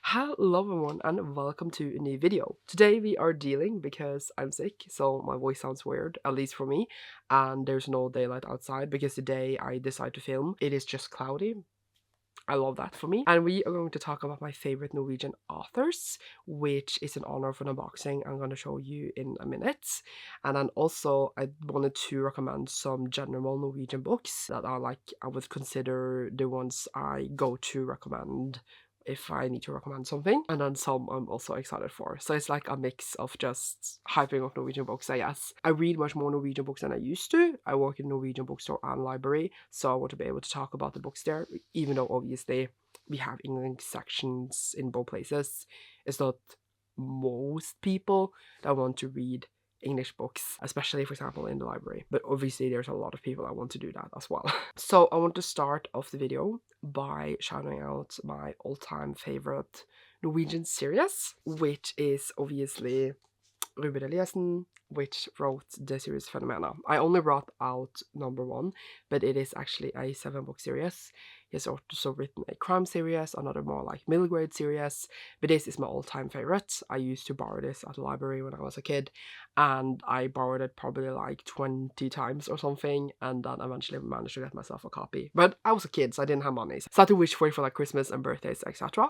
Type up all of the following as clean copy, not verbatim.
Hello everyone and welcome to a new video. Today we are dealing because I'm sick, so my voice sounds weird, at least for me, and there's no daylight outside because the day I decide to film, it is just cloudy. I love that for me. And we are going to talk about my favorite Norwegian authors, which is an honor for unboxing I'm going to show you in a minute. And then also I wanted to recommend some general Norwegian books that are I would consider the ones I go to recommend if I need to recommend something, and then some I'm also excited for. So it's like a mix of just hyping up Norwegian books, I guess. I read much more Norwegian books than I used to. I work in a Norwegian bookstore and library, so I want to be able to talk about the books there, even though obviously we have English sections in both places. It's not most people that want to read English books, especially for example in the library, but obviously there's a lot of people that want to do that as well. So I want to start off the video by shouting out my all-time favorite Norwegian series, which is obviously Ruben Eliassen, which wrote the series Phenomena. I only brought out number 1, but it is actually a 7-book series. He has also written a crime series, another more like middle grade series, but this is my all-time favorite. I used to borrow this at the library when I was a kid, and I borrowed it probably like 20 times or something, and then eventually managed to get myself a copy. But I was a kid, so I didn't have money, so I had to wish for it for like Christmas and birthdays, etc.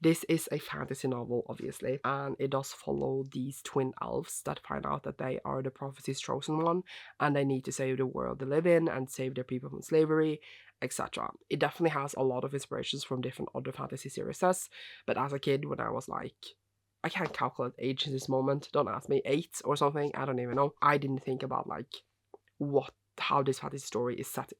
This is a fantasy novel, obviously, and it does follow these twin elves that find out that they are the prophecy's chosen one, and they need to save the world they live in and save their people from slavery, etc. It definitely has a lot of inspirations from different other fantasy series, but as a kid, when I was like, I can't calculate age in this moment, don't ask me, 8 or something, I don't even know. I didn't think about like how this fantasy story is set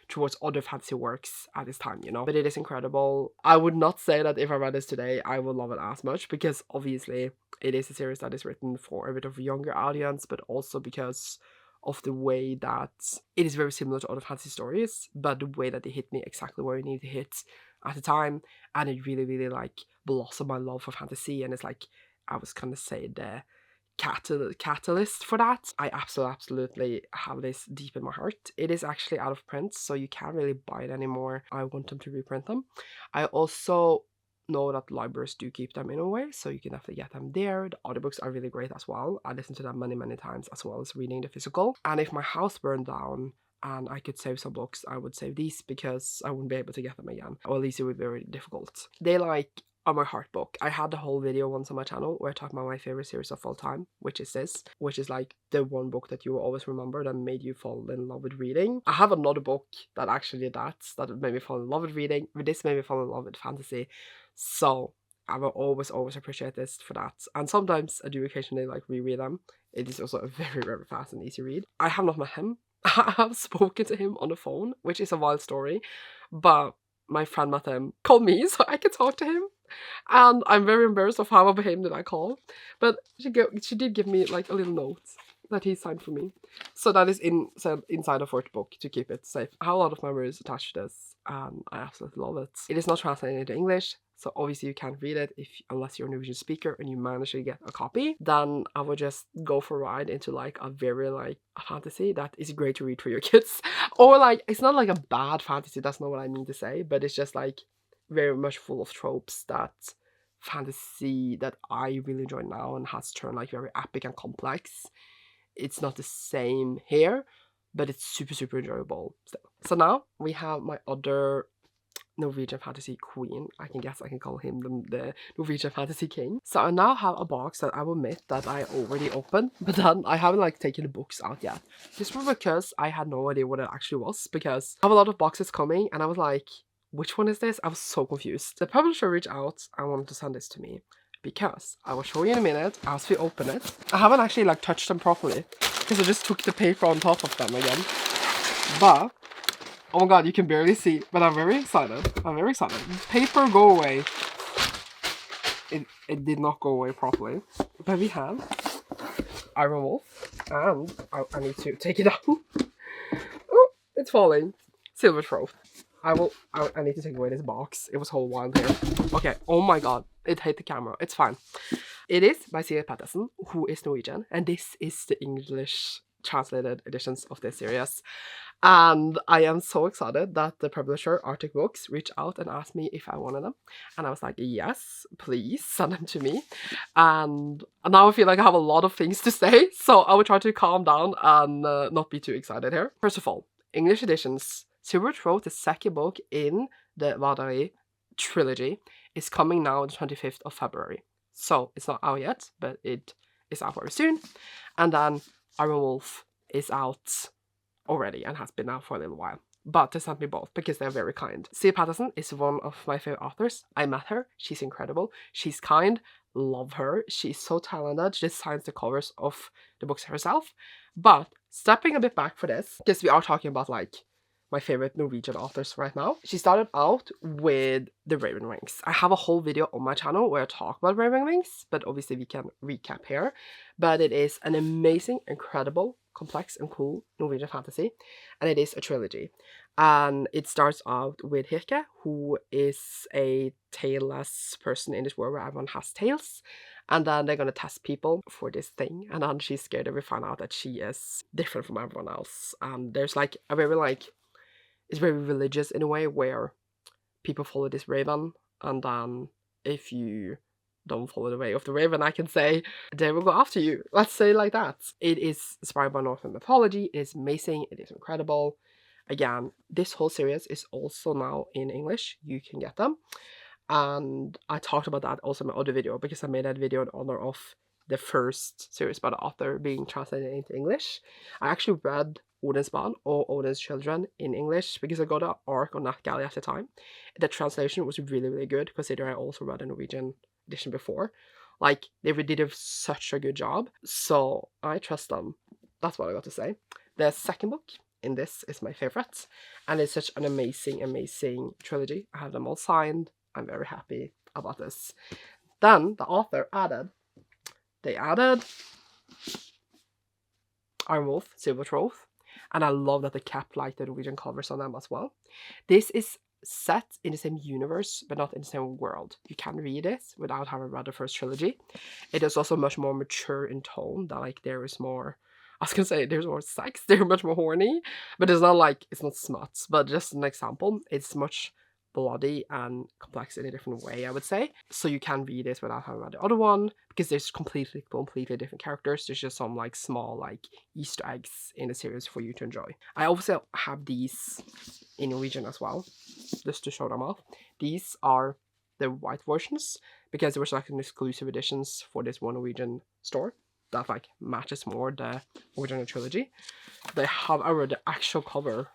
towards other fantasy works at this time, you know. But it is incredible. I would not say that if I read this today, I would love it as much, because obviously it is a series that is written for a bit of a younger audience, but also because of the way that it is very similar to other fantasy stories, but the way that they hit me exactly where it needed to hit at the time, and it really, really like blossomed my love for fantasy, and it's like, I was gonna say the catalyst for that. I absolutely have this deep in my heart. It is actually out of print, so you can't really buy it anymore. I want them to reprint them. I also know that libraries do keep them in a way, so you can definitely get them there. The audiobooks are really great as well. I listened to them many times, as well as reading the physical. And if my house burned down and I could save some books, I would save these, because I wouldn't be able to get them again, or at least it would be very difficult. They are my heart book. I had the whole video once on my channel where I talk about my favorite series of all time, which is this, which is like the one book that you will always remember that made you fall in love with reading. I have another book that actually did that made me fall in love with reading, but this made me fall in love with fantasy. So I will always appreciate this for that. And sometimes I do occasionally like reread them. It is also a very fast and easy read. I have not met him. I have spoken to him on the phone, which is a wild story, but my friend met him, called me so I could talk to him, and I'm very embarrassed of how I behaved in that call, but she did give me like a little note that he signed for me, so that is inside of our book to keep it safe. I have a lot of memories attached to this, and I absolutely love it. It is not translated into English, so obviously you can't read it unless you're a Norwegian speaker and you manage to get a copy. Then I would just go for a ride into like a very like a fantasy that is great to read for your kids. Or like, it's not like a bad fantasy, that's not what I mean to say, but it's just like very much full of tropes that fantasy that I really enjoy now and has turned like very epic and complex. It's not the same here, but it's super enjoyable still. So now we have my other Norwegian fantasy queen. I can call him the Norwegian fantasy king. So I now have a box that I will admit that I already opened, but then I haven't like taken the books out yet. This was because I had no idea what it actually was, because I have a lot of boxes coming and I was like, which one is this? I was so confused. The publisher reached out and wanted to send this to me, because I will show you in a minute as we open it. I haven't actually like touched them properly, because I just took the paper on top of them again. But oh my god, you can barely see, but I'm very excited. Paper, go away. It did not go away properly. But we have Iron Wolf, and I need to take it out. Oh, it's falling. Silver Throat. I need to take away this box. It was whole wild here. Okay, oh my god, it hit the camera. It's fine. It is by Siri Patterson, who is Norwegian, and this is the English translated editions of this series. And I am so excited that the publisher Arctic Books reached out and asked me if I wanted them. And I was like, yes, please send them to me. And now I feel like I have a lot of things to say, so I will try to calm down and not be too excited here. First of all, English editions. Silver Throat, the second book in the Vadari trilogy, is coming now on the 25th of February. So it's not out yet, but it is out very soon. And then Iron Wolf is out already and has been out for a little while. But they sent me both because they're very kind. Sia Patterson is one of my favorite authors. I met her. She's incredible. She's kind. Love her. She's so talented. She designs the covers of the books herself. But stepping a bit back for this, because we are talking about like my favorite Norwegian authors right now. She started out with The Raven Wings. I have a whole video on my channel where I talk about Raven Wings, but obviously we can recap here. But it is an amazing, incredible, complex and cool Norwegian fantasy, and it is a trilogy. And it starts out with Ulrikkes, who is a tailless person in this world where everyone has tails. And then they're going to test people for this thing. And then she's scared that we find out that she is different from everyone else. And there's like a very like, it's very religious in a way where people follow this raven, and then if you don't follow the way of the raven, I can say, they will go after you. Let's say it like that. It is inspired by Northern mythology. It is amazing. It is incredible. Again, this whole series is also now in English. You can get them. And I talked about that also in my other video, because I made that video in honor of the first series by the author being translated into English. I actually read Odin's Barn or Odin's Children in English because I got an arc on NetGalley at the time. The translation was really, really good, considering I also read a Norwegian edition before. Like, they did such a good job, so I trust them. That's what I got to say. The second book in this is my favorite, and it's such an amazing, amazing trilogy. I have them all signed. I'm very happy about this. Then the author added Iron Wolf, Silver Throat, and I love that they kept like the Norwegian covers on them as well. This is set in the same universe, but not in the same world. You can read it without having read the first trilogy. It is also much more mature in tone, that like there is more, I was gonna say there's more sex, they're much more horny, but it's not like, it's not smut, but just an example, it's much bloody and complex in a different way, I would say. So you can read this without having read the other one, because there's completely different characters. There's just some like small like Easter eggs in the series for you to enjoy. I also have these in Norwegian as well, just to show them off. These are the white versions, because there was like an exclusive editions for this one Norwegian store that like matches more the original trilogy. They have the actual cover,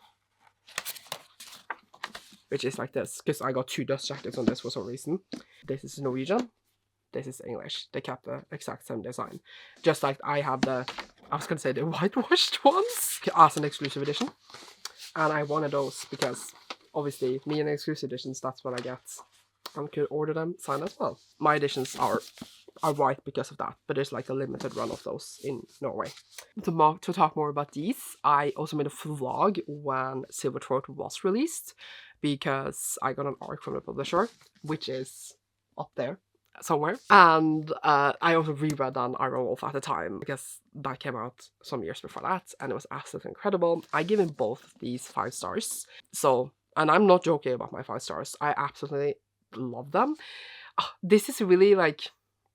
which is like this, because I got two dust jackets on this for some reason. This is Norwegian, this is English. They kept the exact same design. Just like I have the, I was gonna say the whitewashed ones as an exclusive edition. And I wanted those because obviously me and exclusive editions, that's what I get. And could order them signed as well. My editions are white because of that, but there's like a limited run of those in Norway. To talk more about these, I also made a vlog when Silver Throat was released, because I got an arc from the publisher, which is up there somewhere. And I also reread on Iron Wolf at the time, because that came out some years before that, and it was absolutely incredible. I give it both of these 5 stars. So, and I'm not joking about my 5 stars. I absolutely love them. This is really like,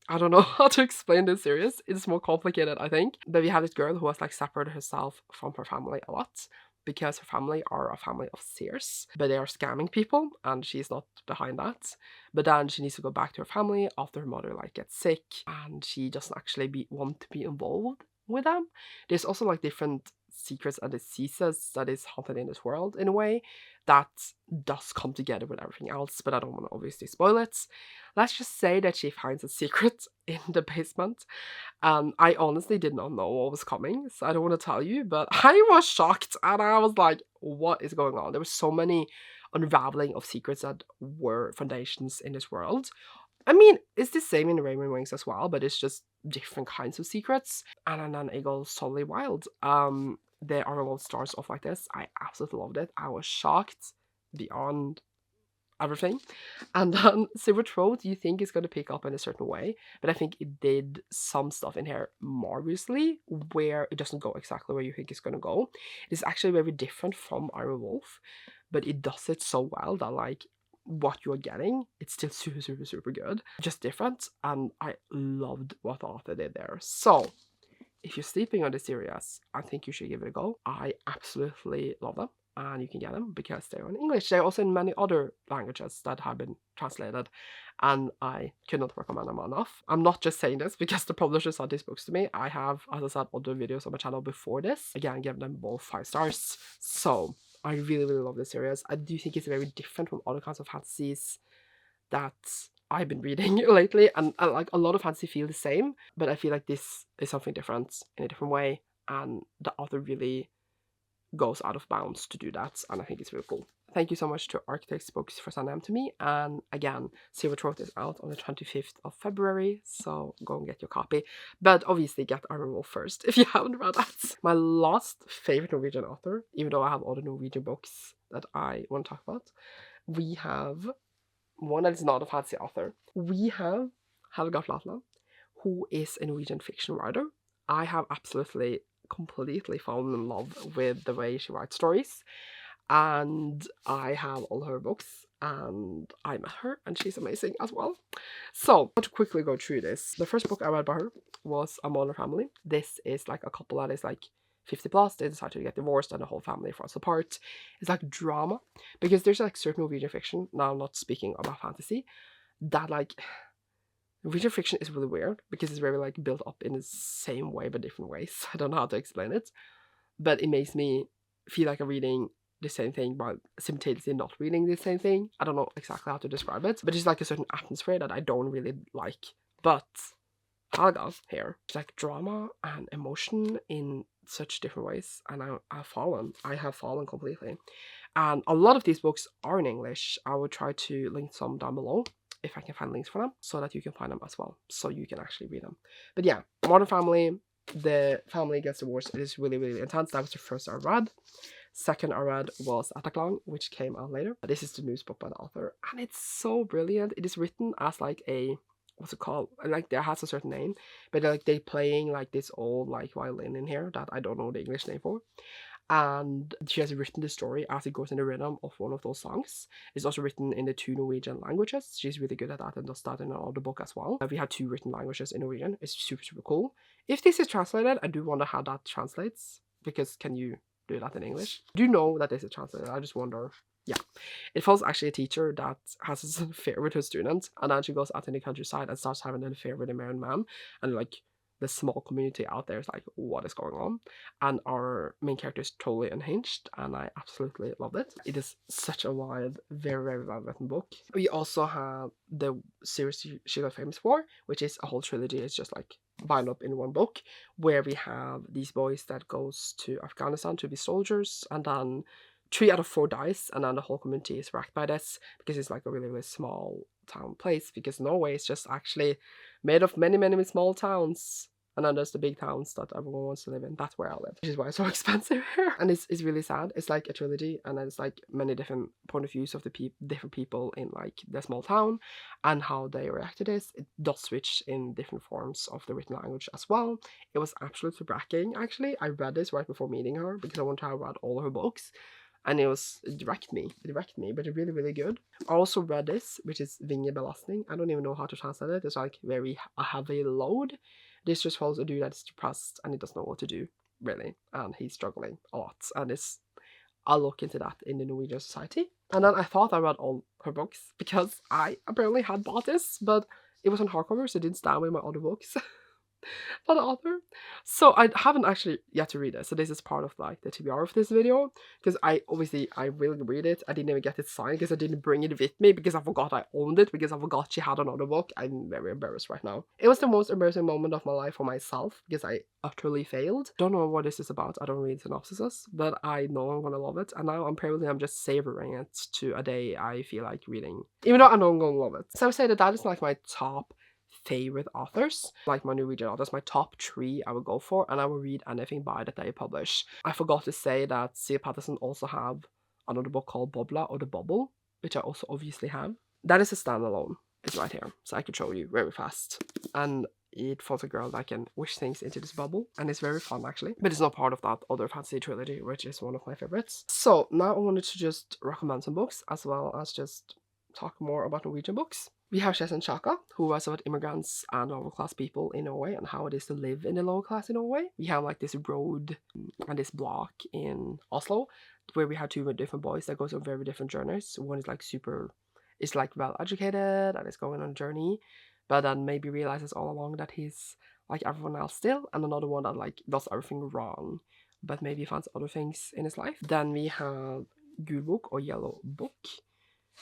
I don't know how to explain this series. It's more complicated, I think. But we have this girl who has like separated herself from her family a lot, because her family are a family of seers, but they are scamming people, and she's not behind that. But then she needs to go back to her family after her mother like gets sick, and she doesn't actually want to be involved with them. There's also like different secrets and diseases that is haunted in this world in a way that does come together with everything else, but I don't want to obviously spoil it. Let's just say that she finds a secret in the basement. I honestly did not know what was coming, so I don't want to tell you, but I was shocked, and I was like, what is going on? There were so many unraveling of secrets that were foundations in this world. I mean, it's the same in the Raven Wings as well, but it's just different kinds of secrets. And then it goes totally wild. The Arnold starts off like this. I absolutely loved it. I was shocked beyond everything. And then Silver Throat you think is going to pick up in a certain way, but I think it did some stuff in here marvelously where it doesn't go exactly where you think it's going to go. It's actually very different from Iron Wolf, but it does it so well that like what you're getting, it's still super, super, super good. Just different, and I loved what the author did there. So if you're sleeping on this series, I think you should give it a go. I absolutely love them, and you can get them because they're in English. They're also in many other languages that have been translated, and I could not recommend them enough. I'm not just saying this because the publisher sent these books to me. I have, as I said, other videos on my channel before this. Again, give them both 5 stars. So I really, really love this series. I do think it's very different from other kinds of fantasies that I've been reading lately, and like a lot of fantasy feel the same, but I feel like this is something different in a different way, and the author really goes out of bounds to do that, and I think it's really cool. Thank you so much to Architects Books for sending them to me, and again, Silver Throat is out on the 25th of February, so go and get your copy, but obviously get Iron Wolf first if you haven't read that. My last favorite Norwegian author, even though I have other Norwegian books that I want to talk about, we have one that is not a fantasy author. We have Helga Flatland, who is a Norwegian fiction writer. I have absolutely, completely fallen in love with the way she writes stories, and I have all her books, and I met her, and she's amazing as well. So, to quickly go through this, the first book I read by her was A Modern Family. This is like a couple that is like 50 plus, they decide to get divorced and the whole family falls apart. It's like drama, because there's like certain Norwegian fiction, now I'm not speaking about fantasy, that like, Norwegian fiction is really weird, because it's very like built up in the same way but different ways. I don't know how to explain it, but it makes me feel like I'm reading the same thing but simultaneously not reading the same thing. I don't know exactly how to describe it, but it's like a certain atmosphere that I don't really like. But Helga here, it's like drama and emotion in such different ways, and I have fallen completely. And a lot of these books are in English. I will try to link some down below if I can find links for them, so that you can find them as well, so you can actually read them. But yeah, Modern Family, the family gets divorced. It is really, really intense. That was the first I read. Second I read was Attaklang, which came out later. This is the news book by the author, and it's so brilliant. It is written as like a, what's it called? Like, it has a certain name, but like they playing like this old like violin in here that I don't know the English name for. And she has written the story as it goes in the rhythm of one of those songs. It's also written in the 2 Norwegian languages. She's really good at that and does that in another book as well. We have 2 written languages in Norwegian. It's super, super cool. If this is translated, I do wonder how that translates, because can you do that in English? I do know that this is translated. I just wonder. Yeah, it follows actually a teacher that has an affair with her student, and then she goes out in the countryside and starts having an affair with a married man, and like the small community out there is like, what is going on? And our main character is totally unhinged, and I absolutely loved it. It is such a wild, very, very well written book. We also have the series she got famous for, which is a whole trilogy. It's just like bound up in one book, where we have these boys that goes to Afghanistan to be soldiers, and then 3 out of 4 dies, and then the whole community is wrecked by this, because it's like a really, really small town place, because Norway is just actually made of many, many small towns, and then there's the big towns that everyone wants to live in. That's where I live, which is why it's so expensive here. And it's really sad. It's like a trilogy, and it's like many different point of views of the different people in like the small town and how they react to this. It does switch in different forms of the written language as well. It was absolutely breathtaking, actually. I read this right before meeting her because I wanted to have read all her books, and it wrecked me, but it's really, really good. I also read this, which is Vinge Belastning. I don't even know how to translate it. It's like a heavy load. This just follows a dude that's depressed and he doesn't know what to do, really, and he's struggling a lot, and I'll look into that in the Norwegian society. And then I thought I read all her books, because I apparently had bought this, but it was on hardcover, so it didn't stand with my other books. By the author. So I haven't actually yet to read it, so this is part of like the TBR of this video, because I will read it. I didn't even get it signed because I didn't bring it with me, because I forgot I owned it, because I forgot she had another book. I'm very embarrassed right now. It was the most embarrassing moment of my life for myself, because I utterly failed. Don't know what this is about. I don't read synopsises, but I know I'm gonna love it, and now I'm just savoring it to a day I feel like reading, even though I know I'm gonna love it. So I would say that is like my top favorite authors, like my Norwegian authors. My top 3 I would go for, and I will read anything by that they publish. I forgot to say that C. Patterson also have another book called Bobla, or The Bubble, which I also obviously have. That is a standalone. It's right here, so I can show you very fast. And it follows a girl that can wish things into this bubble, and it's very fun actually. But it's not part of that other fantasy trilogy, which is one of my favorites. So now I wanted to just recommend some books, as well as just talk more about Norwegian books. We have Zeshan Shakar, who writes about immigrants and lower class people in Norway and how it is to live in the lower class in Norway. We have like this road and this block in Oslo where we have two different boys that goes on very different journeys. One is like is like well educated and is going on a journey, but then maybe realizes all along that he's like everyone else still, and another one that like does everything wrong, but maybe finds other things in his life. Then we have Gul Book or Yellow Book,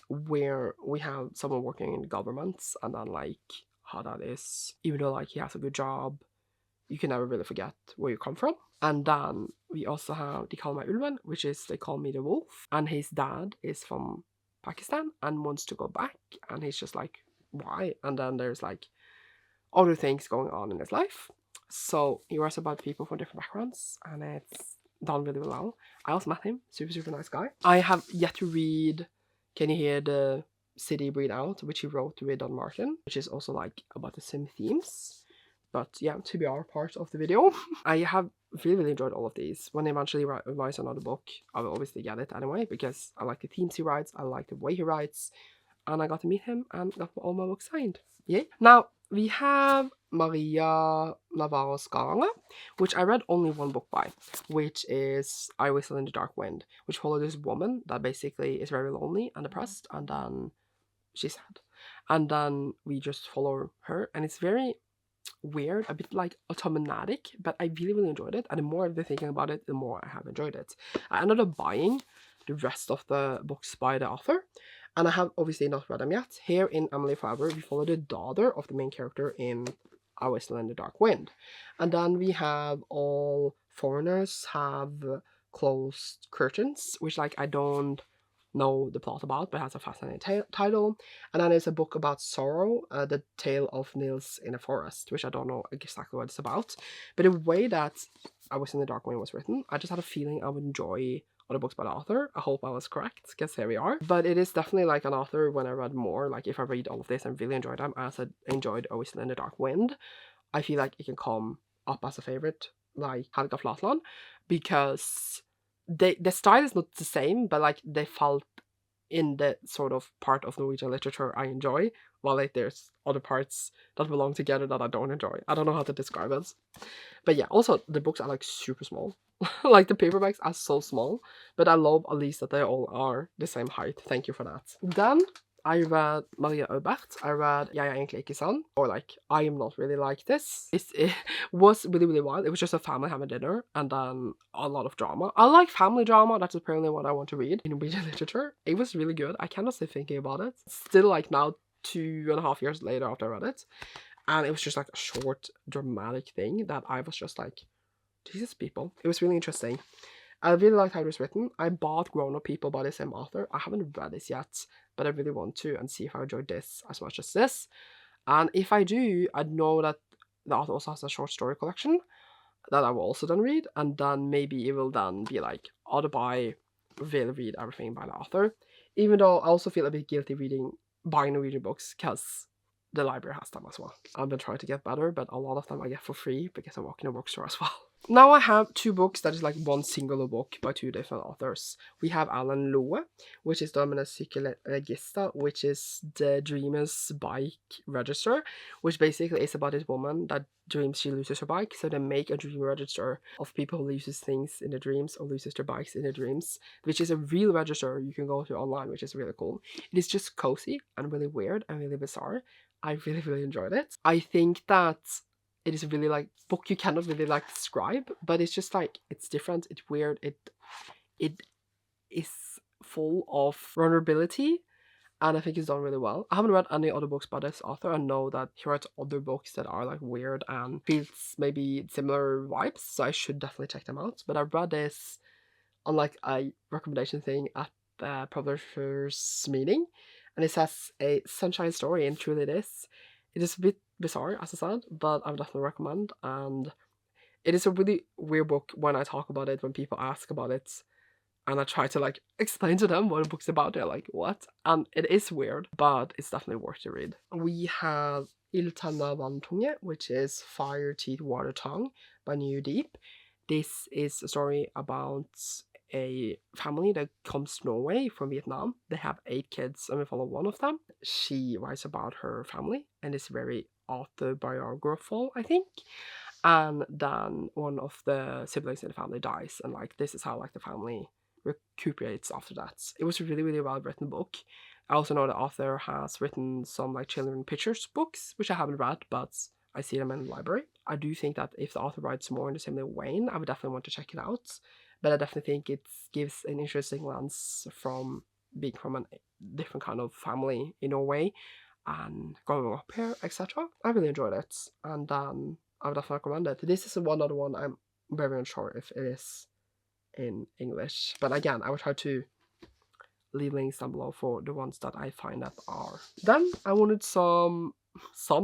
where we have someone working in governments and then like how that is, even though like he has a good job, you can never really forget where you come from. And then we also have They Call Me Ulven, which is They Call Me the Wolf, and his dad is from Pakistan and wants to go back, and he's just like, why? And then there's like other things going on in his life. So he writes about people from different backgrounds, and it's done really well. I also met him, super nice guy. I have yet to read Can You Hear the City Breathe Out, which he wrote with Don Martin, which is also like about the same themes. But yeah, TBR part of the video. I have really enjoyed all of these. When I eventually write another book, I will obviously get it anyway, because I like the themes he writes, I like the way he writes, and I got to meet him and got all my books signed. Yeah. Now, we have Maria Navarro Skaranger, which I read only one book by, which is I Whistle in the Dark Wind, which follows this woman that basically is very lonely and depressed, and then she's sad. And then we just follow her, and it's very weird, a bit like automatic, but I really enjoyed it, and the more I've been thinking about it, the more I have enjoyed it. I ended up buying the rest of the books by the author, and I have obviously not read them yet. Here in Emily Fave, we follow the daughter of the main character in I Whistle in the Dark Wind. And then we have All Foreigners Have Closed Curtains, which like I don't know the plot about, but has a fascinating title. And then there's a book about sorrow, The Tale of Nils in a Forest, which I don't know exactly what it's about. But the way that I Was in the Dark Wind was written, I just had a feeling I would enjoy other books by the author. I hope I was correct, because here we are. But it is definitely like an author when I read more, like if I read all of this and really enjoyed them, as I enjoyed A Whistle in the Dark Wind, I feel like it can come up as a favorite, like Helga Flatland, because the style is not the same, but like they felt in the sort of part of Norwegian literature I enjoy, while like there's other parts that belong together that I don't enjoy. I don't know how to describe it. But yeah, also the books are like super small. Like the paperbacks are so small, but I love at least that they all are the same height. Thank you for that. Then I read Marie Aubert. I read Jeg egentlig, ikke, sånn, or like I Am Not Really Like This. It was really wild. It was just a family having dinner and then a lot of drama. I like family drama. That's apparently what I want to read in Norwegian literature. It was really good. I cannot stop thinking about it. Still like now, 2.5 years later after I read it. And it was just like a short dramatic thing that I was just like, Jesus people. It was really interesting. I really liked how it was written. I bought Grown Up People by the same author. I haven't read this yet, but I really want to and see if I enjoyed this as much as this. And if I do, I know that the author also has a short story collection that I will also then read, and then maybe it will then be like, really read everything by the author. Even though I also feel a bit guilty buying Norwegian books, because the library has them as well. I've been trying to get better, but a lot of them I get for free because I work in a bookstore as well. Now I have two books that is like one singular book by two different authors. We have Erlend Loe, which is Drømmenes register, which is the dreamer's bike register, which basically is about this woman that dreams she loses her bike, so they make a dream register of people who loses things in their dreams or loses their bikes in their dreams, which is a real register you can go to online, which is really cool. It is just cozy and really weird and really bizarre. I really enjoyed it. I think that it is really like book you cannot really like describe, but it's just like, it's different, it's weird, it is full of vulnerability, and I think it's done really well. I haven't read any other books by this author. I know that he writes other books that are like weird and feels maybe similar vibes, so I should definitely check them out. But I read this on like a recommendation thing at the publisher's meeting, and it says a sunshine story, and truly it is. It is a bit bizarre, as I said, but I would definitely recommend. And it is a really weird book when I talk about it, when people ask about it. and I try to like explain to them what the book's about. They're like, what? And it is weird, but it's definitely worth to read. We have Vanntunge, which is Fire, Teeth, Water, Tongue by Nhu Diep. This is a story about a family that comes to Norway from Vietnam. They have 8 kids, and we follow one of them. She writes about her family, and it's very autobiographical, I think. And then one of the siblings in the family dies, and like this is how like the family recuperates after that. It was a really, really well written book. I also know the author has written some like children pictures books, which I haven't read, but I see them in the library. I do think that if the author writes more in the same vein, I would definitely want to check it out. But I definitely think it gives an interesting lens from being from a different kind of family in Norway and growing up here, etc. I really enjoyed it, and I would definitely recommend it. This is one other one I'm very unsure if it is in English, but again, I will try to leave links down below for the ones that I find that are. Then I wanted some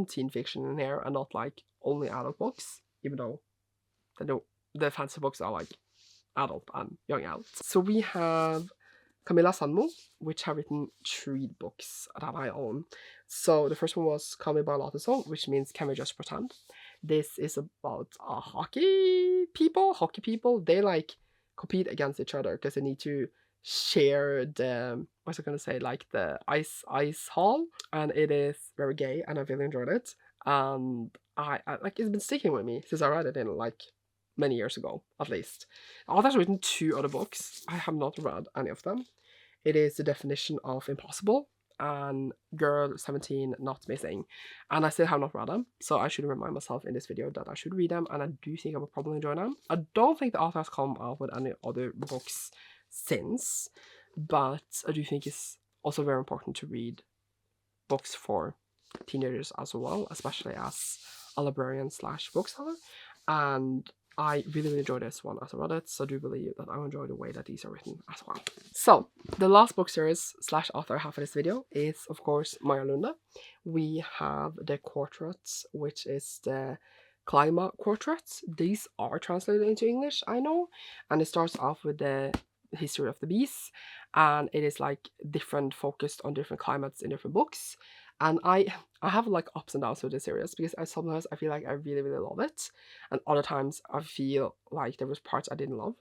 teen fiction in here and not like only adult books, even though the fantasy books are like adult and young adult. So we have Camilla Sandmo, which have written 3 books that I own. So the first one was Call Me by Lotta Song, which means Can We Just Pretend? This is about hockey people. They like compete against each other because they need to share the, what's I gonna say, like the ice hall, and it is very gay, and I really enjoyed it. And I like, it's been sticking with me since I read it in like many years ago, at least. The author's written 2 other books. I have not read any of them. It is The Definition of Impossible and Girl 17 Not Missing. And I still have not read them, so I should remind myself in this video that I should read them, and I do think I will probably enjoy them. I don't think the author has come out with any other books since, but I do think it's also very important to read books for teenagers as well, especially as a librarian / bookseller. And I really, really enjoyed this one as I read it, so I do believe that I will enjoy the way that these are written as well. So, the last book series / author I have for this video is, of course, Maja Lunde. We have the Quartets, which is the Climate Quartets. These are translated into English, I know, and it starts off with the history of the bees, and it is like different, focused on different climates in different books. And I have like ups and downs with this series, because sometimes I feel like I really, really love it, and other times I feel like there was parts I didn't love.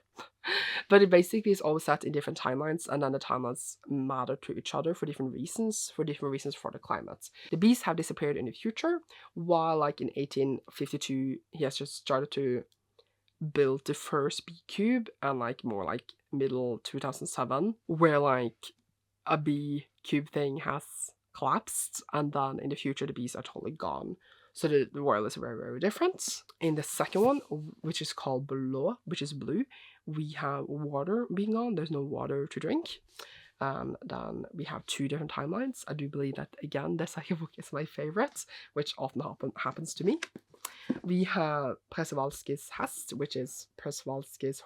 But it basically is always set in different timelines, and then the timelines matter to each other for different reasons for the climate. The bees have disappeared in the future, while like in 1852 he has just started to build the first bee cube, and like more like middle 2007, where like a bee cube thing has collapsed, and then in the future the bees are totally gone. So the world is very, very different. In the second one, which is called Blå, which is blue, we have water being gone. There's no water to drink. And then we have 2 different timelines. I do believe that, again, the second book is my favorite, which often happens to me. We have Przewalski's Hest, which is Przewalski's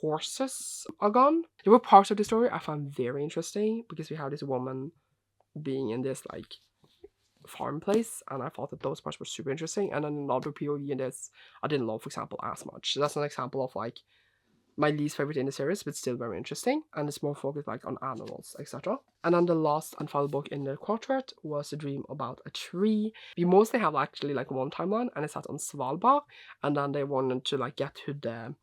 horses are gone. There were parts of the story I found very interesting, because we have this woman being in this like farm place, and I thought that those parts were super interesting. And then another POV in this I didn't love, for example, as much. So that's an example of like my least favorite in the series, but still very interesting, and it's more focused like on animals, etc. And then the last and final book in the quartet was A Dream About a Tree. We mostly have actually like one timeline, and it's set on Svalbard, and then they wanted to like get to the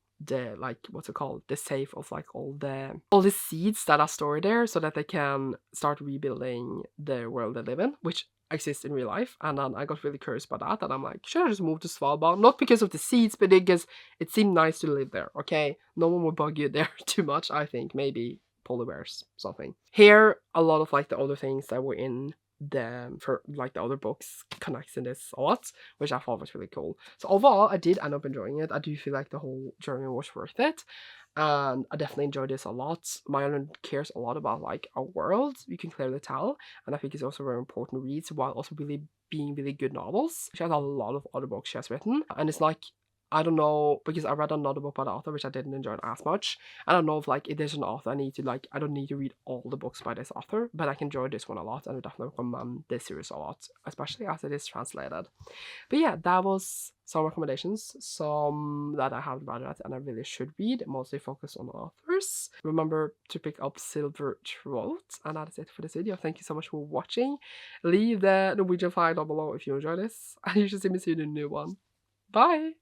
like, what's it called, the safe of like all the seeds that are stored there, so that they can start rebuilding the world they live in, which exists in real life. And then I got really curious about that, and I'm like, should I just move to Svalbard? Not because of the seeds, but because it seemed nice to live there. Okay, no one would bug you there too much. I think maybe polar bears, something. Here, a lot of like the other things that were in for like the other books connects in this a lot, which I thought was really cool. So overall, I did end up enjoying it. I do feel like the whole journey was worth it, and I definitely enjoyed this a lot. Maja Lunde cares a lot about like our world, you can clearly tell, and I think it's also very important reads, while also really being really good novels. She has a lot of other books she has written, and it's like I don't know, because I read another book by the author, which I didn't enjoy as much. I don't know if, like, if there's an author I need to, like, I don't need to read all the books by this author, but I can enjoy this one a lot, and I would definitely recommend this series a lot, especially as it is translated. But yeah, that was some recommendations, some that I haven't read yet and I really should read, mostly focused on authors. Remember to pick up Silver Throat, and that is it for this video. Thank you so much for watching. Leave the Norwegian file down below if you enjoy this, and you should see me soon in a new one. Bye!